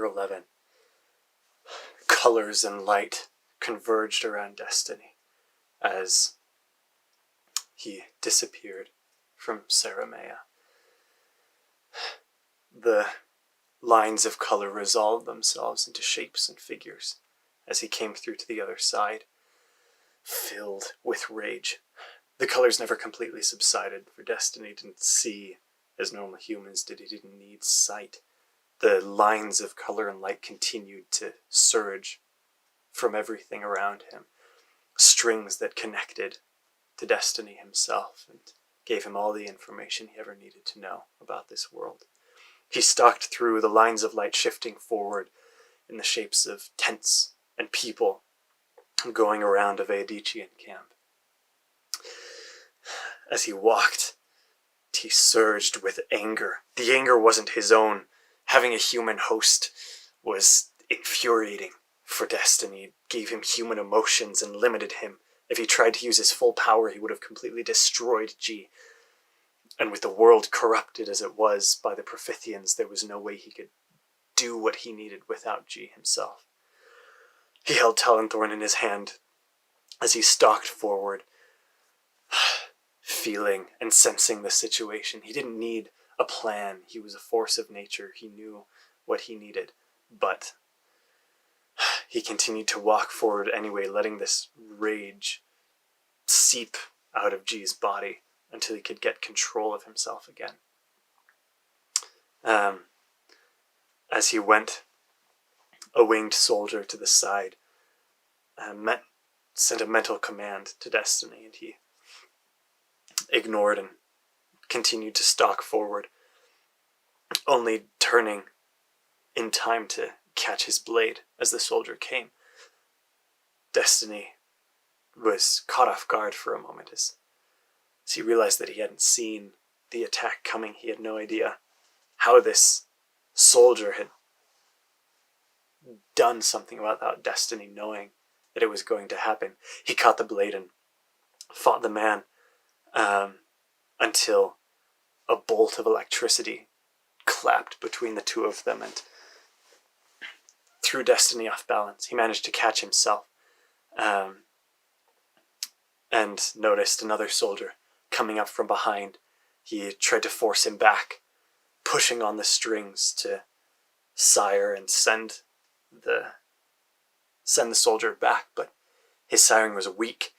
Chapter 11. Colors and light converged around Destiny as he disappeared from Saramea. The lines of color resolved themselves into shapes and figures as he came through to the other side, filled with rage. The colors never completely subsided, for Destiny didn't see as normal humans did. He didn't need sight. The lines of color and light continued to surge from everything around him, strings that connected to Destiny himself and gave him all the information he ever needed to know about this world. He stalked through, the lines of light shifting forward in the shapes of tents and people going around a Veodiccian camp. As he walked, he surged with anger. The anger wasn't his own. Having a human host was infuriating for Destiny. It gave him human emotions and limited him. If he tried to use his full power, he would have completely destroyed G. And with the world corrupted as it was by the Prophithians, there was no way he could do what he needed without G himself. He held Talonthorn in his hand as he stalked forward, feeling and sensing the situation. He didn't need a plan. He was a force of nature. He knew what he needed. But he continued to walk forward anyway, letting this rage seep out of G's body until he could get control of himself again. As he went, a winged soldier to the side sent a mental command to Destiny, and he ignored and continued to stalk forward, only turning in time to catch his blade as the soldier came. Destiny was caught off guard for a moment as he realized that he hadn't seen the attack coming. He had no idea how this soldier had done something without Destiny knowing that it was going to happen. He caught the blade and fought the man until a bolt of electricity clapped between the two of them and threw Destiny off balance. He managed to catch himself and noticed another soldier coming up from behind. He tried to force him back, pushing on the strings to sire and send the soldier back, but his siring was weak,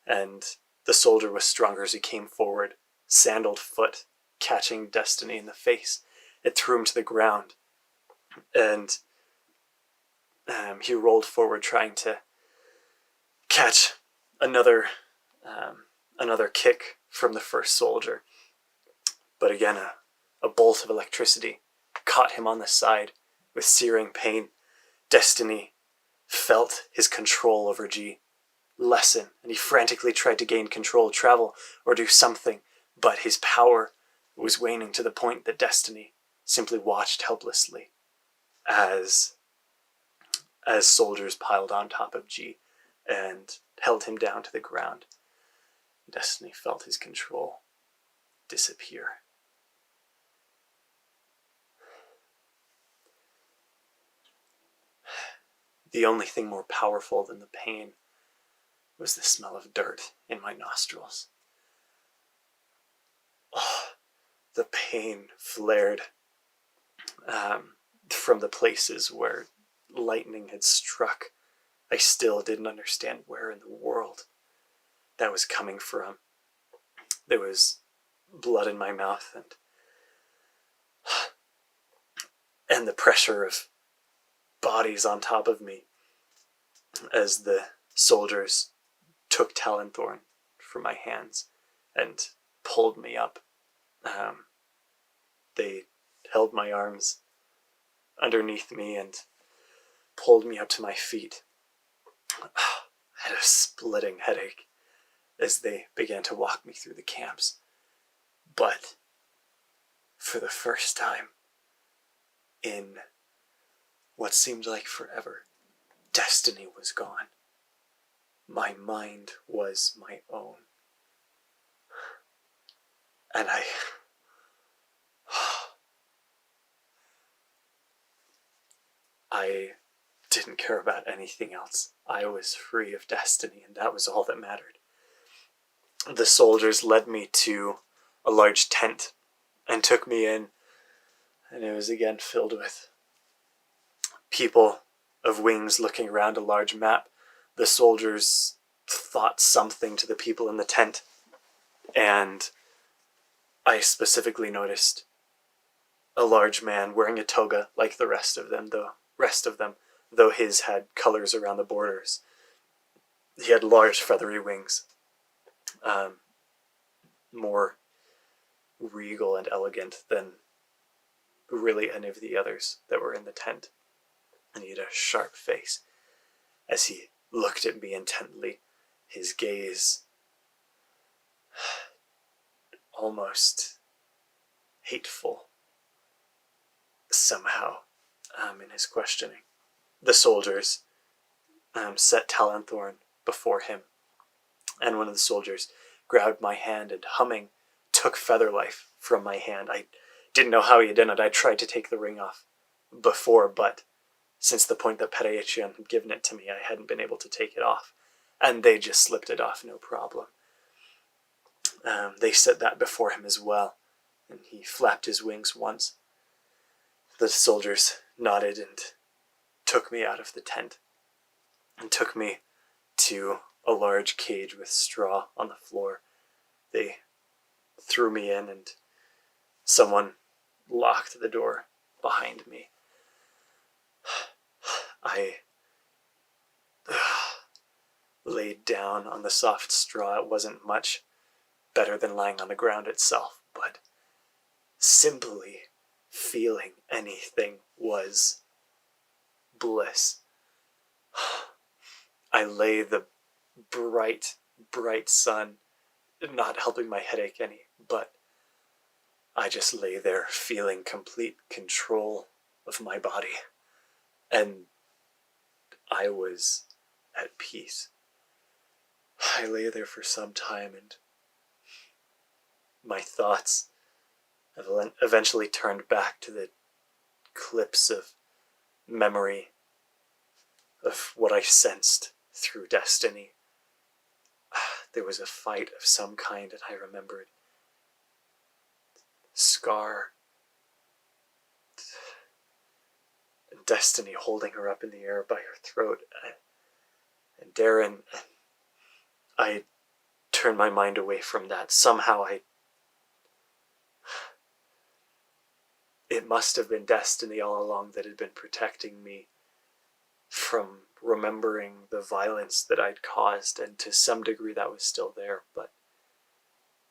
and the soldier was stronger as he came forward, sandaled foot, catching Destiny in the face. It threw him to the ground, and he rolled forward trying to catch another kick from the first soldier. But again, a bolt of electricity caught him on the side with searing pain. Destiny felt his control over G lessen, and he frantically tried to gain control, travel, or do something, but his power was waning to the point that Destiny simply watched helplessly as soldiers piled on top of G and held him down to the ground. Destiny felt his control disappear. The only thing more powerful than the pain was the smell of dirt in my nostrils. Oh, the pain flared from the places where lightning had struck. I still didn't understand where in the world that was coming from. There was blood in my mouth and the pressure of bodies on top of me as the soldiers took Talonthorn from my hands and pulled me up. They held my arms underneath me and pulled me up to my feet. I had a splitting headache as they began to walk me through the camps. But for the first time in what seemed like forever, Destiny was gone. My mind was my own. And I didn't care about anything else. I was free of destiny, and that was all that mattered. The soldiers led me to a large tent and took me in, and it was again filled with people of wings looking around a large map. The soldiers thought something to the people in the tent, and I specifically noticed a large man wearing a toga like the rest of them, though his had colors around the borders. He had large feathery wings, more regal and elegant than really any of the others that were in the tent. And he had a sharp face. As he looked at me intently, his gaze almost hateful somehow in his questioning. The soldiers set Talonthorn before him, and one of the soldiers grabbed my hand and, humming, took Featherlife from my hand. I didn't know how he had done it. I tried to take the ring off before, but since the point that Veodiccia had given it to me, I hadn't been able to take it off, and they just slipped it off no problem. They set that before him as well, and he flapped his wings once. The soldiers nodded and took me out of the tent and took me to a large cage with straw on the floor. They threw me in, and someone locked the door behind me. I laid down on the soft straw. It wasn't much better than lying on the ground itself, but simply feeling anything was bliss. I lay the bright, bright sun, not helping my headache any, but I just lay there feeling complete control of my body, and I was at peace. I lay there for some time, and my thoughts eventually turned back to the clips of memory of what I sensed through destiny. There was a fight of some kind, and I remembered Scar and Destiny holding her up in the air by her throat, and Darren. I turned my mind away from that. Somehow it must have been destiny all along that had been protecting me from remembering the violence that I'd caused, and to some degree that was still there, but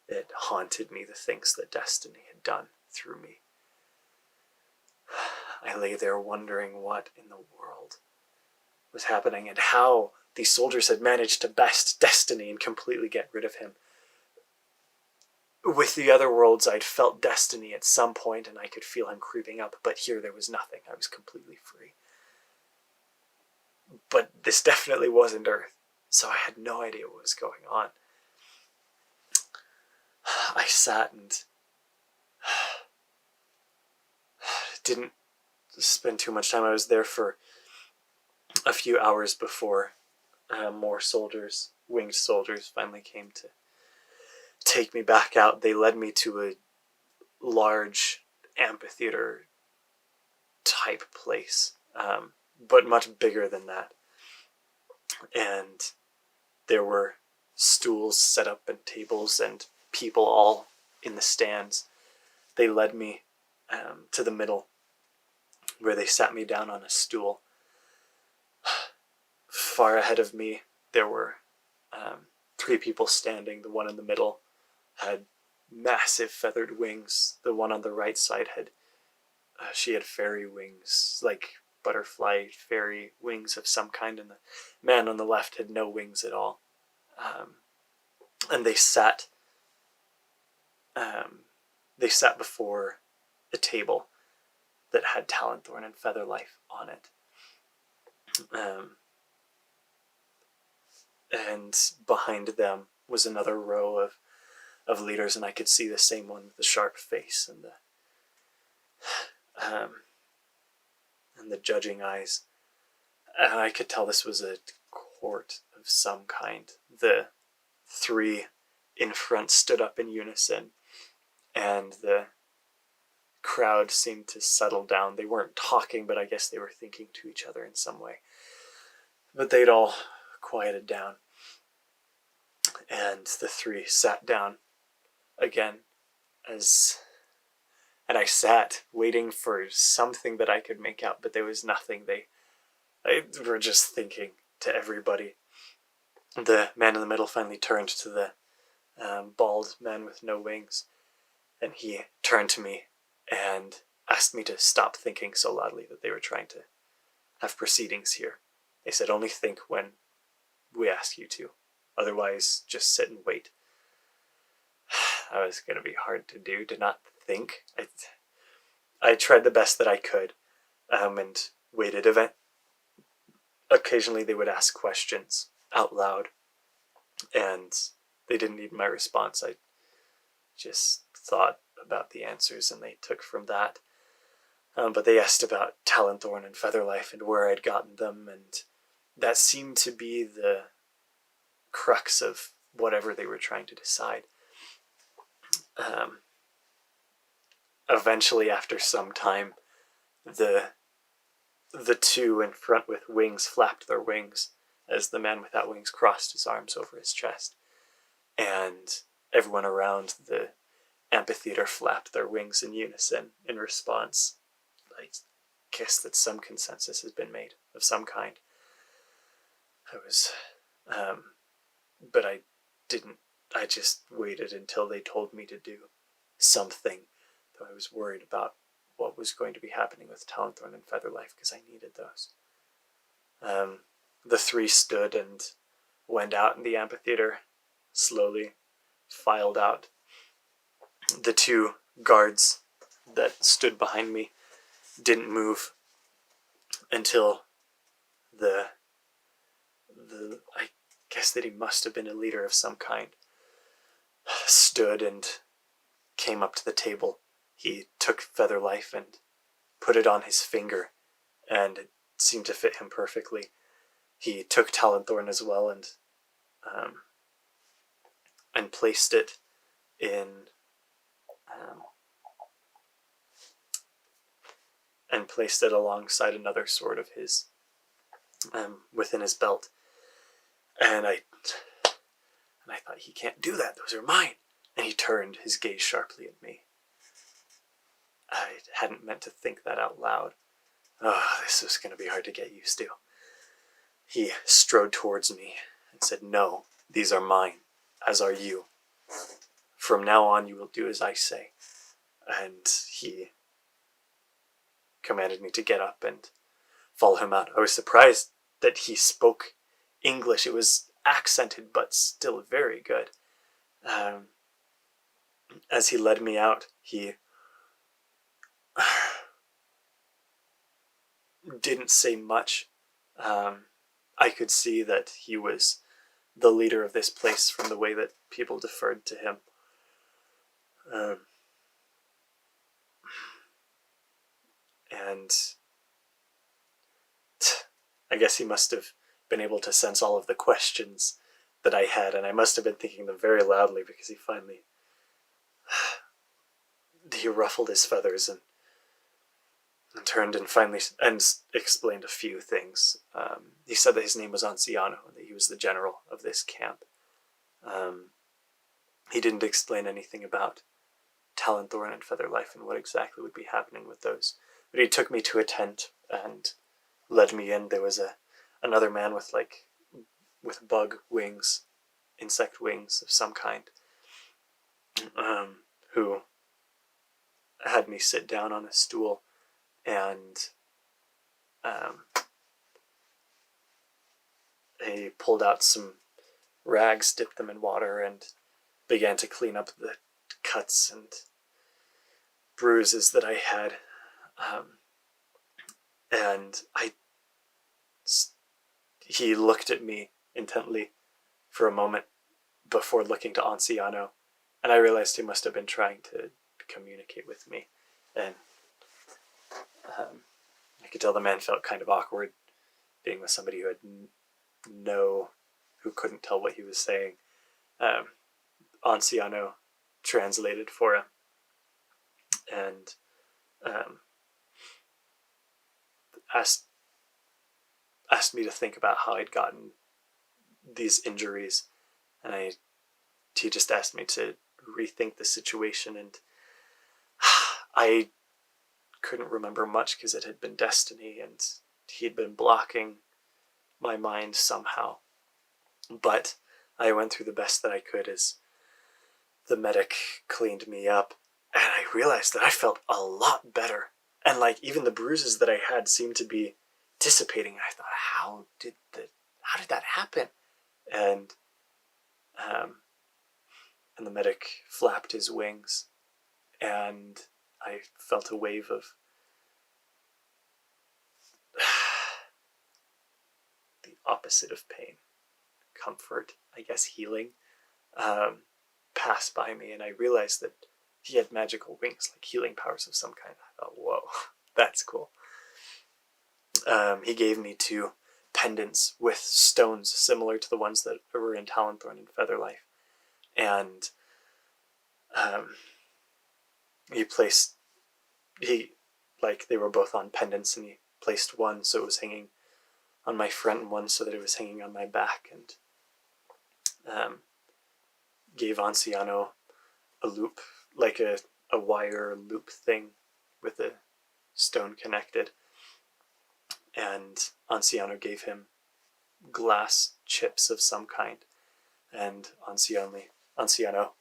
it haunted me, the things that destiny had done through me. I lay there wondering what in the world was happening, and how these soldiers had managed to best destiny and completely get rid of him. With the other worlds, I'd felt destiny at some point, and I could feel him creeping up, but here there was nothing. I was completely free. But this definitely wasn't Earth, so I had no idea what was going on. I sat and didn't spend too much time. I was there for a few hours before more soldiers, winged soldiers, finally came to take me back out. They led me to a large amphitheater type place, but much bigger than that. And there were stools set up and tables and people all in the stands. They led me to the middle, where they sat me down on a stool. Far ahead of me, there were 3 people standing. The one in the middle had massive feathered wings. The one on the right side she had fairy wings, like butterfly fairy wings of some kind, and the man on the left had no wings at all. And they sat before a table that had Talonthorn and Featherlife on it. And behind them was another row of leaders, and I could see the same one with the sharp face and and the judging eyes. And I could tell this was a court of some kind. The three in front stood up in unison, and the crowd seemed to settle down. They weren't talking, but I guess they were thinking to each other in some way. But they'd all quieted down, and the three sat down again, and I sat waiting for something that I could make out, but there was nothing. They were just thinking to everybody. The man in the middle finally turned to the bald man with no wings, and he turned to me and asked me to stop thinking so loudly that they were trying to have proceedings here. They said, only think when we ask you to. Otherwise, just sit and wait. That was going to be hard to do, to not think. I tried the best that I could, and waited. Occasionally they would ask questions out loud, and they didn't need my response. I just thought about the answers, and they took from that. But they asked about Talonthorn and Featherlife and where I'd gotten them, and that seemed to be the crux of whatever they were trying to decide. Eventually, after some time, the two in front with wings flapped their wings as the man without wings crossed his arms over his chest, and everyone around the amphitheater flapped their wings in unison in response. I guess that some consensus has been made of some kind. But I didn't. I just waited until they told me to do something, though I was worried about what was going to be happening with Talonthorn and Featherlife, because I needed those. The three stood and went out in the amphitheater, slowly filed out. The two guards that stood behind me didn't move until I guess that he must have been a leader of some kind, stood and came up to the table. He took Featherlife and put it on his finger, and it seemed to fit him perfectly. He took Talonthorn as well and placed it in and placed it alongside another sword of his within his belt. And I thought, he can't do that. Those are mine. And he turned his gaze sharply at me. I hadn't meant to think that out loud. Oh, this was going to be hard to get used to. He strode towards me and said, no, these are mine, as are you. From now on, you will do as I say. And he commanded me to get up and follow him out. I was surprised that he spoke English. It was accented, but still very good. As he led me out, he didn't say much. I could see that he was the leader of this place from the way that people deferred to him. And I guess he must have been able to sense all of the questions that I had, and I must have been thinking them very loudly, because he finally he ruffled his feathers and turned and finally explained a few things. He said that his name was Anciano, and that he was the general of this camp. He didn't explain anything about Talonthorn and Featherlife and what exactly would be happening with those. But he took me to a tent and led me in. There was another man with bug wings, insect wings of some kind, who had me sit down on a stool, and he pulled out some rags, dipped them in water, and began to clean up the cuts and bruises that I had. And he looked at me intently for a moment before looking to Anciano, and I realized he must have been trying to communicate with me. And I could tell the man felt kind of awkward being with somebody who had who couldn't tell what he was saying. Anciano translated for him, and asked me to think about how I'd gotten these injuries, and he just asked me to rethink the situation, and I couldn't remember much because it had been destiny, and he'd been blocking my mind somehow. But I went through the best that I could as the medic cleaned me up, and I realized that I felt a lot better. And like even the bruises that I had seemed to be dissipating. I thought, how did that happen? And the medic flapped his wings, and I felt a wave of the opposite of pain, comfort, I guess healing, pass by me, and I realized that he had magical wings, like healing powers of some kind. I thought, whoa, that's cool. He gave me 2 pendants with stones similar to the ones that were in Talonthorn and Featherlife, and they were both on pendants, and he placed one so it was hanging on my front and one so that it was hanging on my back, and gave Anciano a loop, like a wire loop thing with a stone connected, and Anciano gave him glass chips of some kind, and Anciano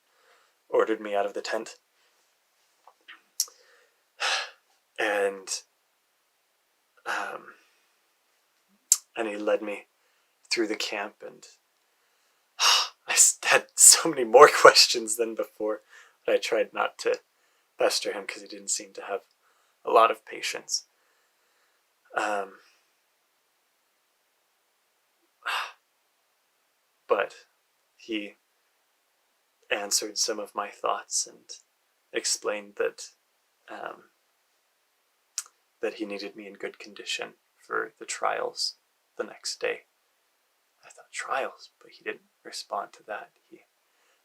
ordered me out of the tent, and he led me through the camp, and I had so many more questions than before, but I tried not to pester him because he didn't seem to have a lot of patience. But he answered some of my thoughts and explained that he needed me in good condition for the trials the next day. I thought, trials? But he didn't respond to that. He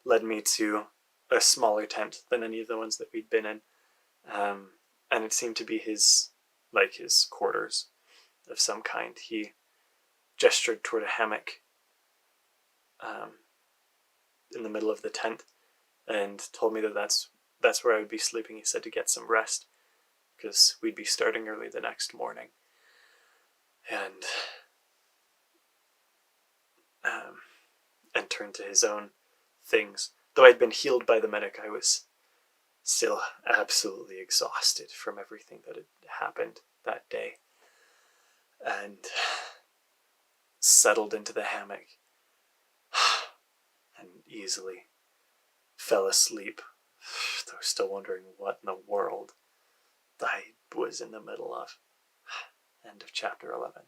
led me to a smaller tent than any of the ones that we'd been in, and it seemed to be his quarters of some kind. He gestured toward a hammock in the middle of the tent and told me that that's where I would be sleeping. He said to get some rest because we'd be starting early the next morning. And turned to his own things. Though I'd been healed by the medic, I was still absolutely exhausted from everything that had happened that day, and settled into the hammock and easily fell asleep, though still wondering what in the world I was in the middle of. End of chapter 11.